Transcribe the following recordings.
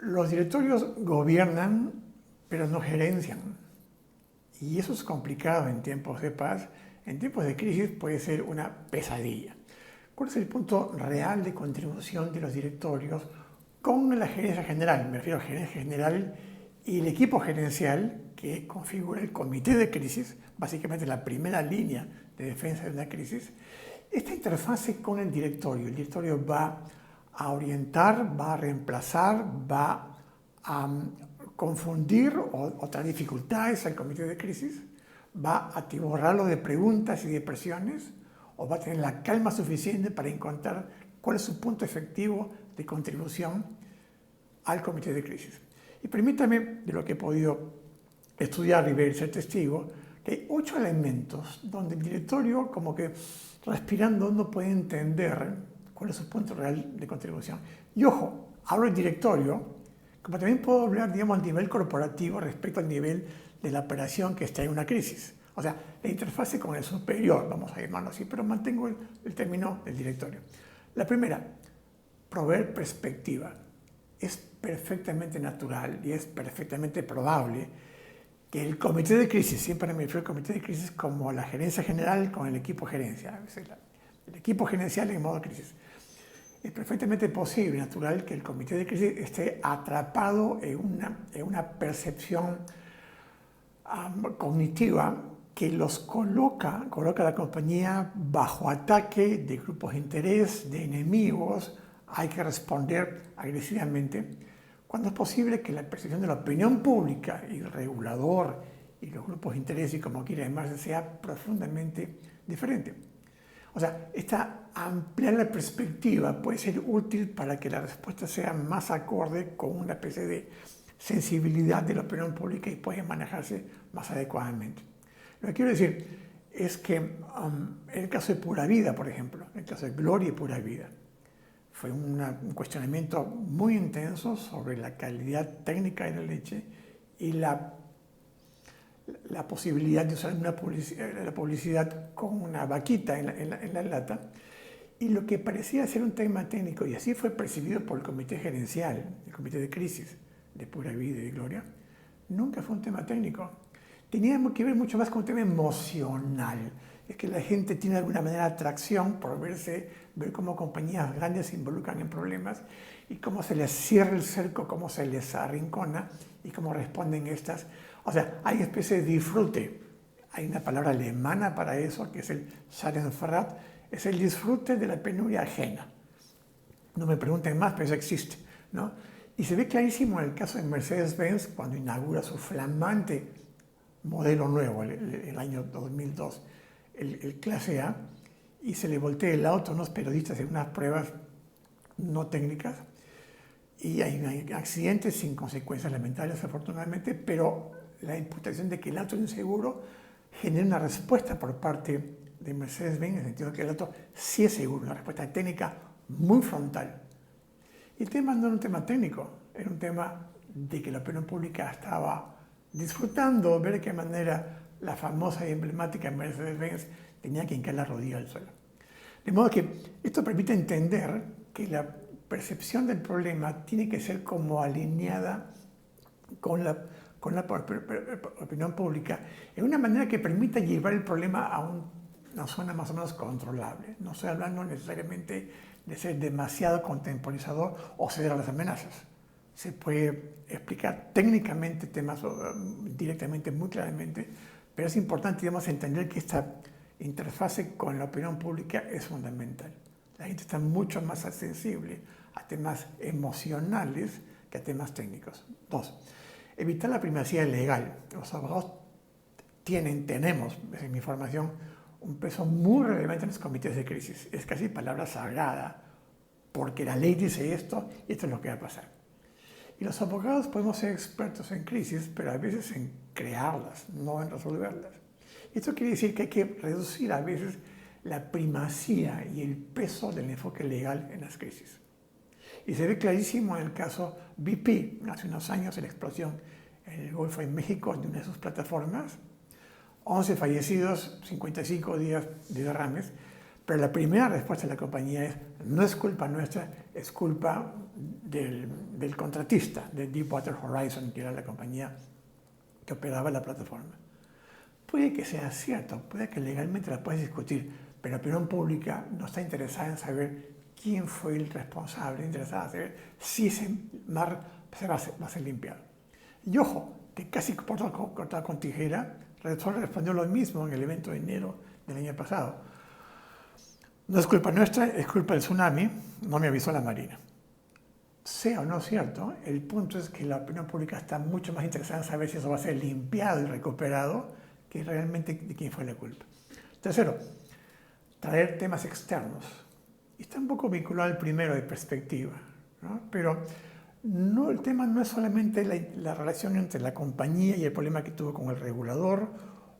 Los directorios gobiernan, pero no gerencian. Y eso es complicado en tiempos de paz. En tiempos de crisis puede ser una pesadilla. ¿Cuál es el punto real de contribución de los directorios con la gerencia general? Me refiero a gerencia general y el equipo gerencial que configura el comité de crisis, básicamente la primera línea de defensa de una crisis. Esta interfase con el directorio va a orientar, va a reemplazar, va a confundir o traer dificultades al comité de crisis, va a atiborrarlo de preguntas y de presiones, o va a tener la calma suficiente para encontrar cuál es su punto efectivo de contribución al comité de crisis. Y permítame, de lo que he podido estudiar y ver y ser testigo, que hay 8 elementos donde el directorio, como que respirando, no puede entender cuál es su punto real de contribución. Y ojo, hablo del directorio, como también puedo hablar, digamos, a nivel corporativo respecto al nivel de la operación que está en una crisis. O sea, la interfase con el superior, vamos a llamarlo así, pero mantengo el término del directorio. La primera, proveer perspectiva. Es perfectamente natural y es perfectamente probable que el comité de crisis, siempre me refiero al comité de crisis como la gerencia general con el equipo gerencia, el equipo gerencial en modo crisis. Es perfectamente posible, natural, que el comité de crisis esté atrapado en una percepción cognitiva que los coloca a la compañía bajo ataque de grupos de interés, de enemigos. Hay que responder agresivamente, cuando es posible que la percepción de la opinión pública y el regulador y los grupos de interés y como quiera llamarse sea profundamente diferente. O sea, ampliar la perspectiva puede ser útil para que la respuesta sea más acorde con una especie de sensibilidad de la opinión pública y pueda manejarse más adecuadamente. Lo que quiero decir es que en el caso de Pura Vida, por ejemplo, en el caso de Gloria y Pura Vida, fue un cuestionamiento muy intenso sobre la calidad técnica de la leche y la posibilidad de usar la publicidad con una vaquita en la lata. Y lo que parecía ser un tema técnico, y así fue percibido por el comité gerencial, el comité de crisis de Pura Vida y de Gloria, nunca fue un tema técnico. Tenía que ver mucho más con un tema emocional. Es que la gente tiene de alguna manera atracción por ver cómo compañías grandes se involucran en problemas y cómo se les cierra el cerco, cómo se les arrincona y cómo responden estas. O sea, hay especie de disfrute. Hay una palabra alemana para eso, que es el Schadenfreude, es el disfrute de la penuria ajena. No me pregunten más, pero eso existe, ¿no? Y se ve clarísimo en el caso de Mercedes-Benz cuando inaugura su flamante modelo nuevo, el año 2002, el clase A, y se le voltea el auto a unos periodistas en unas pruebas no técnicas, y hay accidentes sin consecuencias lamentables, afortunadamente, pero la imputación de que el auto es inseguro genera una respuesta por parte de Mercedes-Benz, en el sentido de que el auto sí es seguro, una respuesta técnica muy frontal. Y el tema no era un tema técnico, era un tema de que la opinión pública estaba disfrutando ver de qué manera la famosa y emblemática Mercedes-Benz tenía que hincar la rodilla al suelo. De modo que esto permite entender que la percepción del problema tiene que ser como alineada con la opinión pública en una manera que permita llevar el problema a una zona más o menos controlable. No estoy hablando necesariamente de ser demasiado contemporizador o ceder a las amenazas. Se puede explicar técnicamente temas directamente, muy claramente, pero es importante, digamos, entender que esta interfase con la opinión pública es fundamental. La gente está mucho más sensible a temas emocionales que a temas técnicos. 2. Evitar la primacía legal. Los abogados tenemos, en mi formación, un peso muy relevante en los comités de crisis. Es casi palabra sagrada, porque la ley dice esto y esto es lo que va a pasar. Y los abogados podemos ser expertos en crisis, pero a veces en crearlas, no en resolverlas. Esto quiere decir que hay que reducir a veces la primacía y el peso del enfoque legal en las crisis. Y se ve clarísimo en el caso BP, hace unos años, en la explosión en el Golfo de México de una de sus plataformas, 11 fallecidos, 55 días de derrames, pero la primera respuesta de la compañía es: no es culpa nuestra, es culpa del del contratista de Deepwater Horizon, que era la compañía que operaba la plataforma. Puede que sea cierto, puede que legalmente la puedes discutir, pero la opinión pública no está interesada en saber quién fue el responsable, interesada en saber si ese mar va a ser limpiado. Y ojo, que casi cortado con tijera, Repsol respondió lo mismo en el evento de enero del año pasado. No es culpa nuestra, es culpa del tsunami, no me avisó la Marina. Sea o no cierto, el punto es que la opinión pública está mucho más interesada en saber si eso va a ser limpiado y recuperado que realmente de quién fue la culpa. Tercero, traer temas externos. Y está un poco vinculado al primero de perspectiva, ¿no? Pero no, el tema no es solamente la relación entre la compañía y el problema que tuvo con el regulador,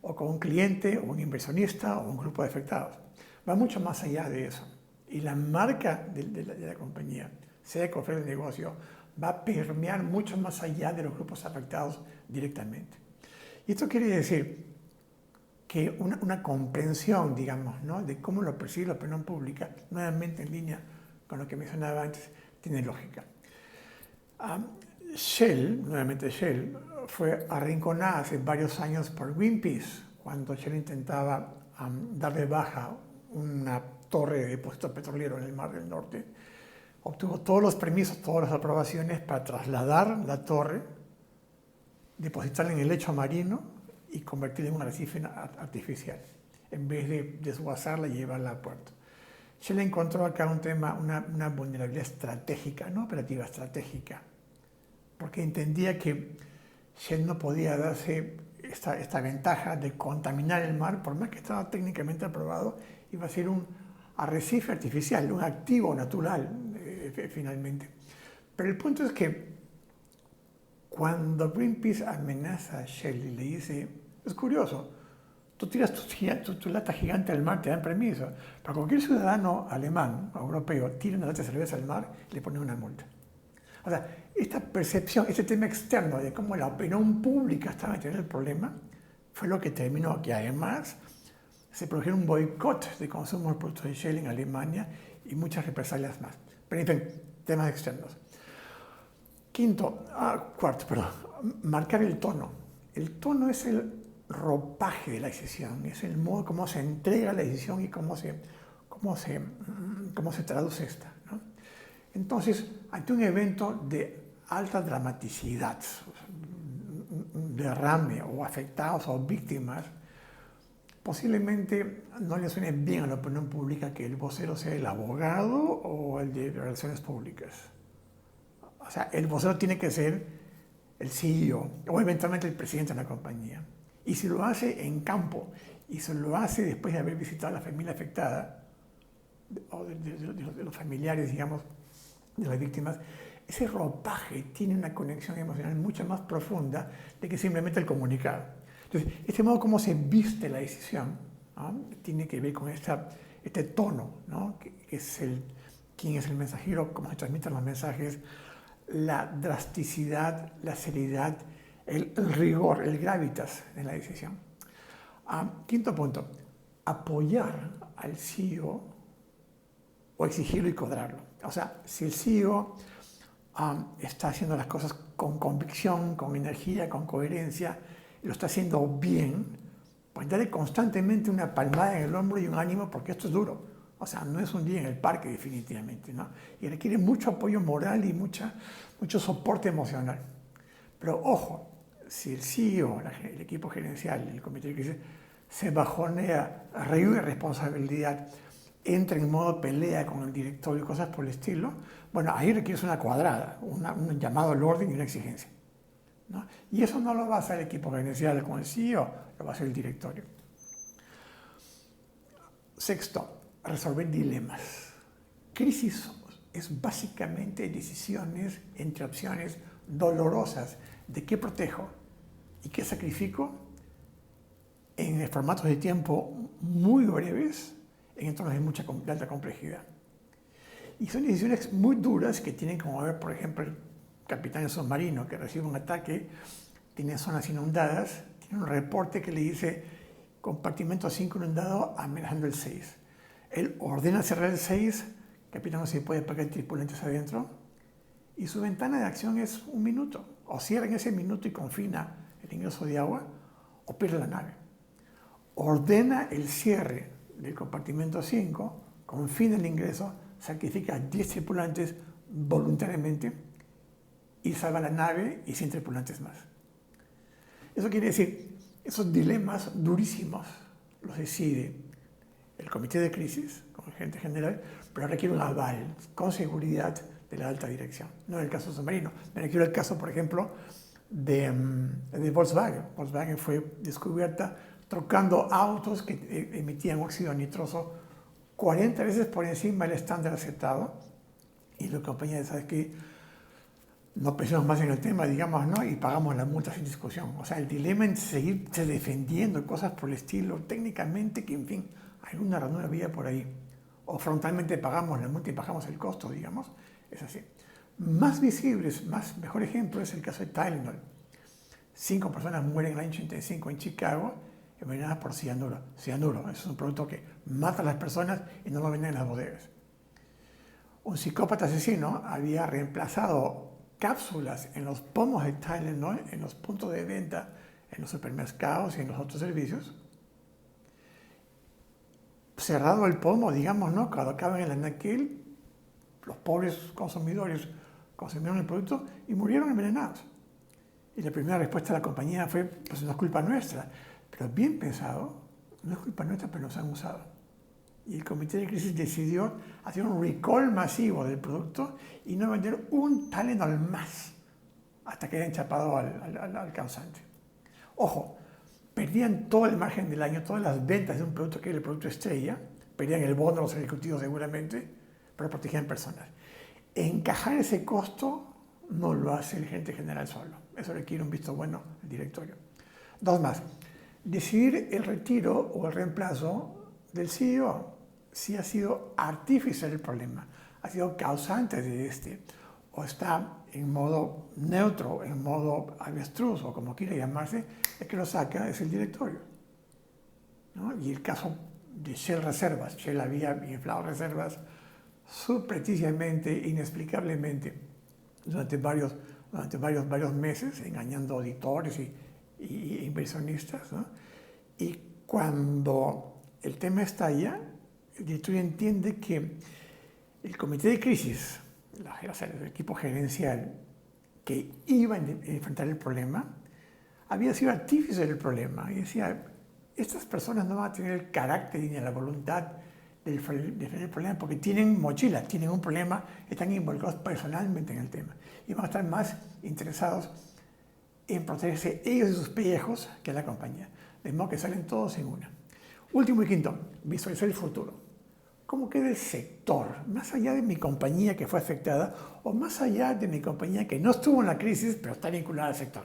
o con un cliente, o un inversionista, o un grupo de afectados. Va mucho más allá de eso. Y la marca de la compañía, sea cual fuera el negocio, va a permear mucho más allá de los grupos afectados directamente. Y esto quiere decir que una comprensión, digamos, ¿no?, de cómo lo percibe la opinión pública, nuevamente en línea con lo que mencionaba antes, tiene lógica. Shell, nuevamente Shell, fue arrinconada hace varios años por Greenpeace, cuando Shell intentaba dar de baja una torre de depósito petrolero en el Mar del Norte. Obtuvo todos los permisos, todas las aprobaciones para trasladar la torre, depositarla en el lecho marino y convertirla en un arrecife artificial, en vez de desguazarla y llevarla a puerto. Shell encontró acá un tema, una vulnerabilidad estratégica, no operativa, estratégica, porque entendía que Shell no podía darse esta ventaja de contaminar el mar, por más que estaba técnicamente aprobado, iba a ser un arrecife artificial, un activo natural, finalmente. Pero el punto es que cuando Greenpeace amenaza a Shell y le dice, es curioso, tú tiras tu lata gigante al mar, te dan permiso, pero cualquier ciudadano alemán o europeo tira una lata de cerveza al mar y le pone una multa. O sea, esta percepción, este tema externo de cómo la opinión pública estaba en el problema, fue lo que terminó que además se produjera un boicot de consumo de productos de Shell en Alemania y muchas represalias más. Pero en fin, temas externos. Cuarto, marcar el tono. El tono es el ropaje de la decisión, es el modo como se entrega la decisión y cómo se traduce esta, ¿no? Entonces, ante un evento de alta dramaticidad, derrame o afectados o víctimas, posiblemente no le suene bien a la opinión pública que el vocero sea el abogado o el de relaciones públicas. O sea, el vocero tiene que ser el CEO o eventualmente el presidente de la compañía. Y si lo hace en campo y se lo hace después de haber visitado a la familia afectada o de los familiares, digamos, de las víctimas, ese ropaje tiene una conexión emocional mucho más profunda de que simplemente el comunicado. Entonces, este modo como se viste la decisión, ¿no?, tiene que ver con este tono, ¿no?, que es quién es el mensajero, cómo se transmiten los mensajes, la drasticidad, la seriedad, el rigor, el gravitas en la decisión. Quinto punto, apoyar al CEO o exigirlo y cobrarlo. O sea, si el CEO está haciendo las cosas con convicción, con energía, con coherencia, y lo está haciendo bien, pues darle constantemente una palmada en el hombro y un ánimo, porque esto es duro. O sea, no es un día en el parque definitivamente, ¿no? Y requiere mucho apoyo moral y mucho soporte emocional. Pero ojo, si el CEO, el equipo gerencial, el comité de crisis, se bajonea, rehuye responsabilidad, entra en modo pelea con el directorio y cosas por el estilo, bueno, ahí requiere una cuadrada, un llamado al orden y una exigencia, ¿no? Y eso no lo va a hacer el equipo gerencial con el CEO, lo va a hacer el directorio. Sexto, resolver dilemas. Crisis es básicamente decisiones entre opciones dolorosas de qué protejo y qué sacrifico en formatos de tiempo muy breves en entornos de alta complejidad. Y son decisiones muy duras que tienen como ver, por ejemplo, el capitán del submarino que recibe un ataque, tiene zonas inundadas, tiene un reporte que le dice compartimento 5 inundado amenazando el 6. Él ordena cerrar el 6, capitán no se puede pagar tripulantes adentro, y su ventana de acción es 1 minuto. O cierra en ese minuto y confina el ingreso de agua, o pierde la nave. Ordena el cierre del compartimento 5, confina el ingreso, sacrifica a 10 tripulantes voluntariamente y salva la nave y 100 tripulantes más. Eso quiere decir, esos dilemas durísimos los decide el comité de crisis, con el gerente general, pero requiere un aval con seguridad de la alta dirección. No en el caso submarino, me refiero al caso, por ejemplo, de Volkswagen. Volkswagen fue descubierta trocando autos que emitían óxido nitroso 40 veces por encima del estándar aceptado, y la compañía dice, ¿sabes qué? No pensemos más en el tema, digamos, ¿no? Y pagamos la multa sin discusión. O sea, el dilema en seguirse defendiendo, cosas por el estilo, técnicamente, que en fin, alguna ranura había por ahí. O frontalmente pagamos la multa y pagamos el costo, digamos, es así. Más visibles, mejor ejemplo es el caso de Tylenol. 5 personas mueren en el año 85 en Chicago, envenenadas por cianuro. Cianuro es un producto que mata a las personas y no lo venden en las bodegas. Un psicópata asesino había reemplazado cápsulas en los pomos de Tylenol, en los puntos de venta, en los supermercados y en los otros servicios. Cerrado el pomo, digamos, ¿no? Cuando acaban en el anaquel, los pobres consumidores consumieron el producto y murieron envenenados. Y la primera respuesta de la compañía fue, pues no es culpa nuestra. Pero bien pensado, no es culpa nuestra, pero nos han usado. Y el comité de crisis decidió hacer un recall masivo del producto y no vender un Tylenol más hasta que hayan chapado al causante. Ojo, perdían todo el margen del año, todas las ventas de un producto que era el producto estrella, perdían el bono de los ejecutivos seguramente, pero protegían personas. Encajar ese costo no lo hace el gerente general solo. Eso requiere un visto bueno del directorio. 2 más. Decidir el retiro o el reemplazo del CEO. Si ha sido artífice del problema, ha sido causante de este, o está en modo neutro, en modo avestruz, o como quiera llamarse, el que lo saca es el directorio, ¿no? Y el caso de Shell Reservas. Shell había inflado reservas subrepticiamente, inexplicablemente, durante varios meses, engañando auditores y inversionistas, ¿no? Y cuando el tema estalla, el directorio entiende que el comité de crisis, el equipo gerencial que iba a enfrentar el problema, había sido artífice del problema. Y decía, estas personas no van a tener el carácter ni la voluntad de defender el problema porque tienen mochila, tienen un problema, están involucrados personalmente en el tema. Y van a estar más interesados en protegerse ellos y sus pellejos que la compañía. De modo que salen todos en una. Último y quinto, visualizar el futuro. ¿Cómo queda el sector? Más allá de mi compañía que fue afectada o más allá de mi compañía que no estuvo en la crisis, pero está vinculada al sector.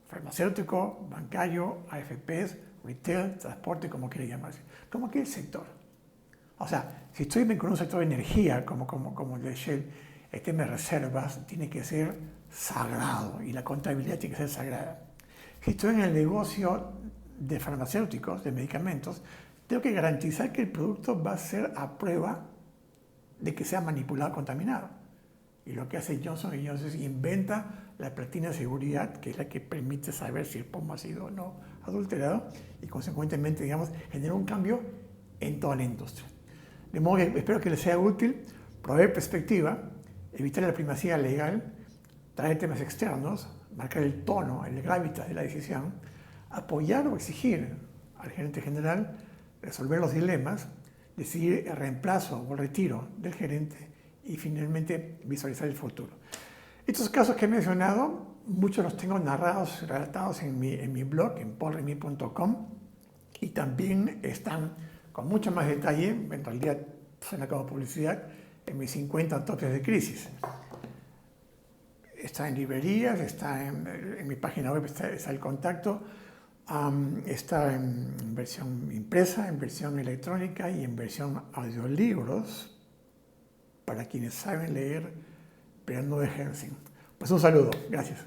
Farmacéutico, bancario, AFPs, retail, transporte, como quiera llamarse. ¿Cómo queda el sector? O sea, si estoy con un sector de energía como el de Shell, el tema de reservas tiene que ser sagrado y la contabilidad tiene que ser sagrada. Si estoy en el negocio de farmacéuticos, de medicamentos, tengo que garantizar que el producto va a ser a prueba de que sea manipulado o contaminado. Y lo que hace Johnson & Johnson es inventa la platina de seguridad, que es la que permite saber si el pomo ha sido o no adulterado, y consecuentemente, digamos, genera un cambio en toda la industria. De modo que espero que les sea útil proveer perspectiva, evitar la primacía legal, traer temas externos, marcar el tono, el gravitas de la decisión, apoyar o exigir al gerente general, resolver los dilemas, decidir el reemplazo o el retiro del gerente y finalmente visualizar el futuro. Estos casos que he mencionado, muchos los tengo narrados, relatados en mi blog, en paulremy.com, y también están con mucho más detalle, en realidad suena como publicidad, en mis 50 autopsias de crisis. Está en librerías, está en mi página web, está el contacto, está en versión impresa, en versión electrónica y en versión audiolibros para quienes saben leer pero no ejercen. Pues un saludo, gracias.